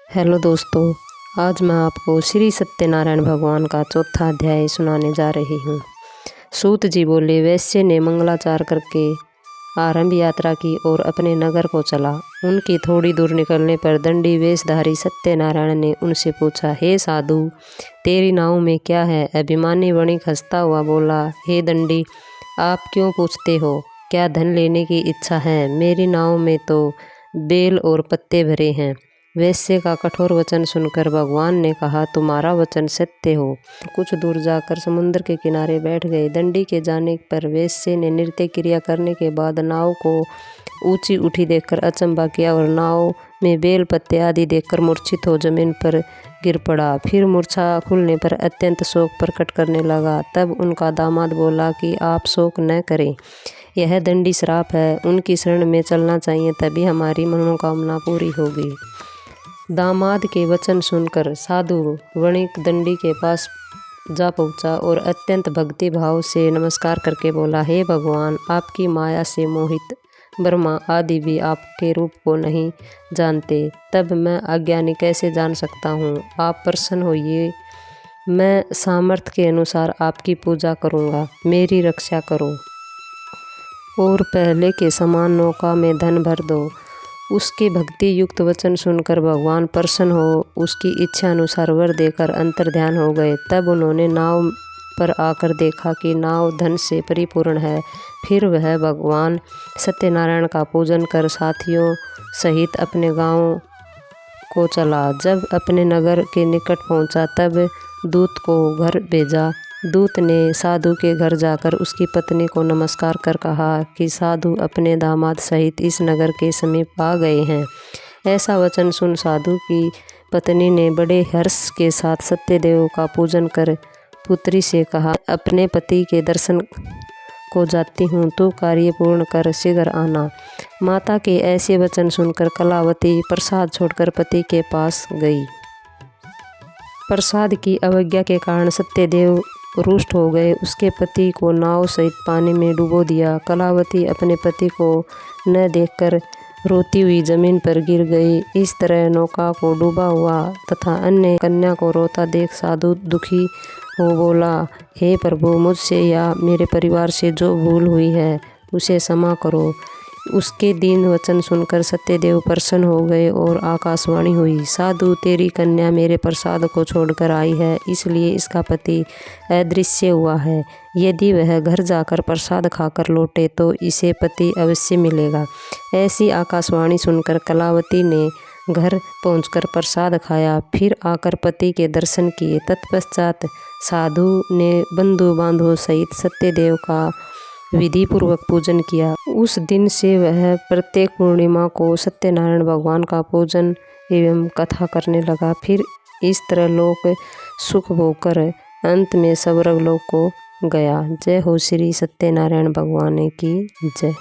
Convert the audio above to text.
Hello दोस्तों, आज मैं आपको श्री सत्यनारायण भगवान का चौथा अध्याय सुनाने जा रही हूँ। सूत जी बोले, वैश्य ने मंगलाचार करके आरंभ यात्रा की और अपने नगर को चला। उनकी थोड़ी दूर निकलने पर दंडी वेशधारी सत्यनारायण ने उनसे पूछा, हे साधु, तेरी नाव में क्या है? अभिमानी वणिक हंसता हुआ बोला, हे दंडी, आप क्यों पूछते हो? क्या धन लेने की इच्छा है? मेरी नाव में तो बेल और पत्ते भरे हैं। वैश्य का कठोर वचन सुनकर भगवान ने कहा, तुम्हारा वचन सत्य हो। कुछ दूर जाकर समुद्र के किनारे बैठ गए। दंडी के जाने पर वैश्य ने नृत्य क्रिया करने के बाद नाव को ऊंची उठी देखकर अचंभा किया और नाव में बेल पत्ते आदि देखकर मूर्छित हो जमीन पर गिर पड़ा। फिर मूर्छा खुलने पर अत्यंत शोक प्रकट करने लगा। तब उनका दामाद बोला कि आप शोक न करें, यह दंडी श्राप है। उनकी शरण में चलना चाहिए, तभी हमारी मनोकामना पूरी होगी। दामाद के वचन सुनकर साधु वणिक दंडी के पास जा पहुंचा और अत्यंत भक्ति भाव से नमस्कार करके बोला, हे भगवान, आपकी माया से मोहित ब्रह्मा आदि भी आपके रूप को नहीं जानते, तब मैं अज्ञानी कैसे जान सकता हूँ? आप प्रसन्न होइए, मैं सामर्थ्य के अनुसार आपकी पूजा करूँगा। मेरी रक्षा करो और पहले के समान नौका में धन भर दो। उसके भक्ति युक्त वचन सुनकर भगवान प्रसन्न हो उसकी इच्छा अनुसार वर देकर अंतर्ध्यान हो गए। तब उन्होंने नाव पर आकर देखा कि नाव धन से परिपूर्ण है। फिर वह भगवान सत्यनारायण का पूजन कर साथियों सहित अपने गांव को चला। जब अपने नगर के निकट पहुंचा तब दूत को घर भेजा। दूत ने साधु के घर जाकर उसकी पत्नी को नमस्कार कर कहा कि साधु अपने दामाद सहित इस नगर के समीप आ गए हैं। ऐसा वचन सुन साधु की पत्नी ने बड़े हर्ष के साथ सत्यदेव का पूजन कर पुत्री से कहा, अपने पति के दर्शन को जाती हूँ, तू कार्य पूर्ण कर शीघ्र आना। माता के ऐसे वचन सुनकर कलावती प्रसाद छोड़कर पति के पास गई। प्रसाद की अवज्ञा के कारण सत्यदेव रुष्ट हो गए। उसके पति को नाव सहित पानी में डुबो दिया। कलावती अपने पति को न देखकर रोती हुई जमीन पर गिर गई। इस तरह नौका को डूबा हुआ तथा अन्य कन्या को रोता देख साधु दुखी हो बोला, हे प्रभु, मुझसे या मेरे परिवार से जो भूल हुई है उसे क्षमा करो। उसके दीन वचन सुनकर सत्यदेव प्रसन्न हो गए और आकाशवाणी हुई, साधु, तेरी कन्या मेरे प्रसाद को छोड़कर आई है, इसलिए इसका पति अदृश्य हुआ है। यदि वह घर जाकर प्रसाद खाकर लौटे तो इसे पति अवश्य मिलेगा। ऐसी आकाशवाणी सुनकर कलावती ने घर पहुंचकर प्रसाद खाया, फिर आकर पति के दर्शन किए। तत्पश्चात साधु ने बंधु बांधवों सहित सत्यदेव का विधि पूर्वक पूजन किया। उस दिन से वह प्रत्येक पूर्णिमा को सत्यनारायण भगवान का पूजन एवं कथा करने लगा। फिर इस तरह लोक सुख भोगकर अंत में स्वर्ग लोक को गया। जय हो श्री सत्यनारायण भगवान की जय।